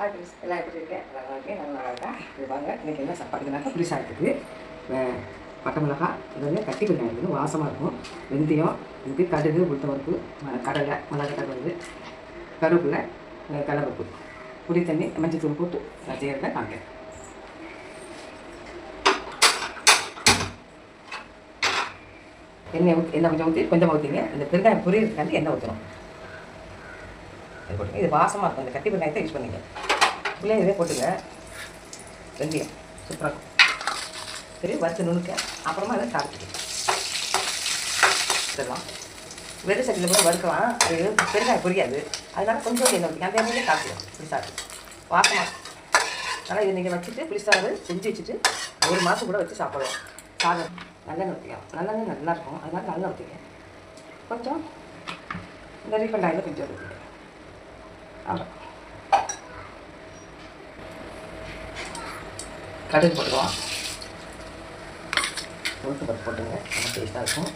எல்லாம் எப்படி இருக்கேன்? நல்லா இருக்கேன், நல்லா இருக்கேன். இது வாங்க, இன்றைக்கி என்ன சாப்பாடுனாக்கா புளி சாதத்துக்கு பட்டை மிளகாய், இது வந்து கட்டி வெங்காயம் இருக்குது, வாசமாக இருக்கும். வெந்தயம் இதுக்கு, கடுகு, உளுத்தம்பருப்பு, கடலை, மிளகாய் கருவேப்பிலை, கருவேப்பிலை, கடலைப்பருப்பு, புளி தண்ணி, மஞ்சள் தூள் போட்டு நான் செய்கிறத காமிக்கிறேன். எண்ணெய் கொஞ்சம் ஊற்றி கொஞ்சமாக ஊற்றிங்க. இந்த பெருங்காயம் பொரியறதுக்காண்டி எண்ணெய் ஊற்றணும். இது போட்டுங்க. இது வாசமாக இருக்கும். இந்த கட்டி வெங்காயத்தை யூஸ் பண்ணிங்க. பிள்ளைங்க இதே போட்டுங்க. வெந்தயம் சூப்பராக இருக்கும். சரி, வறுத்து நுணுக்க அப்புறமா அதை தாளிச்சிக்கலாம். இதெல்லாம் வெறும் சட்டியில் கூட வறுக்கலாம். அது பெருங்காயம் பொரியாது. அதனால கொஞ்சம் எண்ணெய் ஊற்றிங்க. அந்த எண்ணெயிலே காய்ச்சிடும் புளிசாதம் வாசமாக. ஆனால் இதை நீங்கள் வச்சுட்டு புளிசாதம் செஞ்சு வச்சுட்டு 1 மாதம் கூட வச்சு சாப்பிடலாம். சாதம் நல்லெண்ணெய் ஊற்றிக்கலாம். நல்லெண்ணெய் நல்லாயிருக்கும். அதனால நல்லெண்ணெய் ஊற்றிங்க. கொஞ்சம் இந்த ரீஃபண்ட் ஆயில் கொஞ்சம் ஊற்றிங்க. அவ்வளோ கடுகு போட்டுருவோம். உளுத்தம்பருப்பு போட்டுங்க. நல்லா டேஸ்ட்டாக இருக்கும்.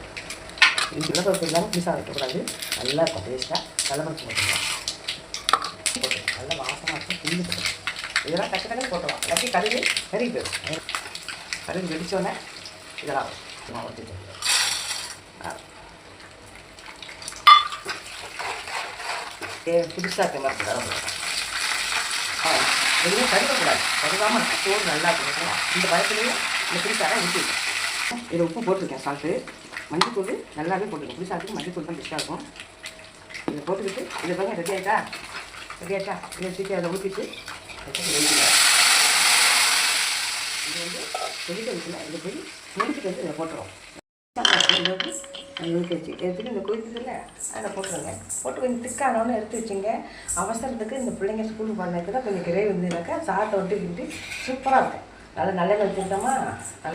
இது கடலைப்பருப்பு இல்லாமல் புளிசாதம் வைக்கக்கூடாது. நல்லா இருக்கும் டேஸ்ட்டாக. கடலைப்பருப்பு போட்டுருவோம். போட்டு நல்லா வாசமாக இருக்கும். புளி போட்டு இதெல்லாம் டக்கு போட்டுருவோம். எல்லாத்தையும் கடுகு கறி போயிடும். கடுகு வெடித்தோடனே இதெல்லாம் ஊற்றிட்டு புதுசாக இருக்க மாதிரி கடலை எதுவுமே கருக்கக்கூடாது. கருகாமல் சோறு நல்லா இருக்கும். இந்த பழத்துலேயும் இந்த புளிசாரை ஊற்றி இதில் உப்பு போட்டிருக்கேன். சால்ட்டு, மஞ்சள் தூள் நல்லாவே போட்டுருக்கேன். புளிசாத்துக்கு மஞ்சள் தூள் தான் பெஸ்ட்டாக இருக்கும். இதை போட்டுக்கிட்டு இதை பாருங்க ரெடி ஆகிட்டா இதை தூக்கி அதை ஊற்றிட்டு வைக்கணும். இது வந்து கொதிக்க வைக்கணும். இதை போய் முடிச்சுட்டு வந்து இதை போட்டுருவோம். ஊற்றி வச்சு எடுத்துட்டு இந்த கொதிக்குதுல்ல அதில் போட்டுருங்க. போட்டு கொஞ்சம் திக்கானோன்னு எடுத்து வச்சுங்க. அவசரத்துக்கு இந்த பிள்ளைங்க ஸ்கூலுக்கு பண்ணதுக்கு தான் கொஞ்சம் கிரேவி வந்துனாக்கா சாதத்தை விட்டுக்கிட்டு சூப்பராக இருக்கும். நல்லா நல்லெண்ணெய் வச்சுக்கிட்டோமா,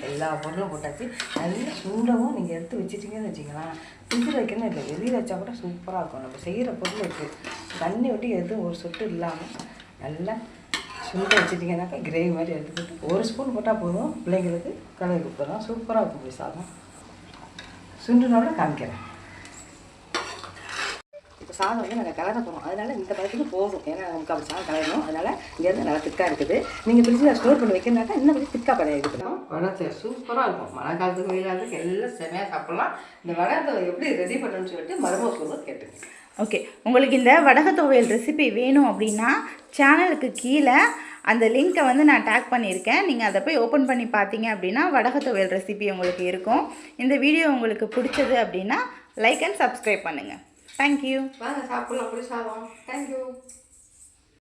எல்லா பொருளும் போட்டாச்சு. நல்லா சுண்டவும் நீங்கள் எடுத்து வச்சுட்டிங்கன்னு வச்சுக்கலாம். ஃப்ரிட்ஜில் வைக்கணும் இல்லை, வெளியில் வச்சா கூட சூப்பராக இருக்கும். நம்ம செய்கிற பொருள் இருக்குது. தண்ணி விட்டு எதுவும் ஒரு சொட்டு இல்லாமல் நல்லா சுண்டை வச்சுட்டிங்கன்னாக்கா கிரேவி மாதிரி எடுத்துக்கிட்டு 1 ஸ்பூன் போட்டால் போதும். பிள்ளைங்களுக்கு கலரி கொடுத்துடலாம். சூப்பராக இருக்கும் போய் சாதம். சுண்டுனோட காமிக்கிறேன். இப்போ சாதம் வந்து நாங்கள் கலர போகிறோம். அதனால் இந்த பழத்துக்கு போதும். ஏன்னா நமக்கு அப்படி சாதம் கலரணும். அதனால் இங்கேருந்து நல்லா திக்காக இருக்குது. நீங்கள் ஃப்ரிட்ஜில் ஸ்டோர் பண்ணி வைக்கிறனாக்கா இன்னும் கொஞ்சம் திக்காக பழைய எடுத்துக்கலாம். வடை சூப்பராக இருக்கும். மழை காலத்துக்கு வெயிலாகிறதுக்கு எல்லாம் செமையாக சாப்பிட்லாம். இந்த வடை எப்படி ரெடி பண்ணணும்னு சொல்லிட்டு மருமக சொல்லுவோம் கேட்டுங்க. ஓகே, உங்களுக்கு இந்த வடக துவையல் ரெசிபி வேணும் அப்படின்னா சேனலுக்கு கீழே அந்த லிங்க்கை வந்து நான் டேக் பண்ணியிருக்கேன். நீங்கள் அதை போய் ஓப்பன் பண்ணி பார்த்தீங்க அப்படின்னா வடக துவையல் ரெசிபி உங்களுக்கு இருக்கும். இந்த வீடியோ உங்களுக்கு பிடிச்சது அப்படின்னா லைக் அண்ட் சப்ஸ்கிரைப் பண்ணுங்கள். தேங்க்யூ. வாங்க சாப்பிட்லாம். அப்படி சாதம். தேங்க்யூ.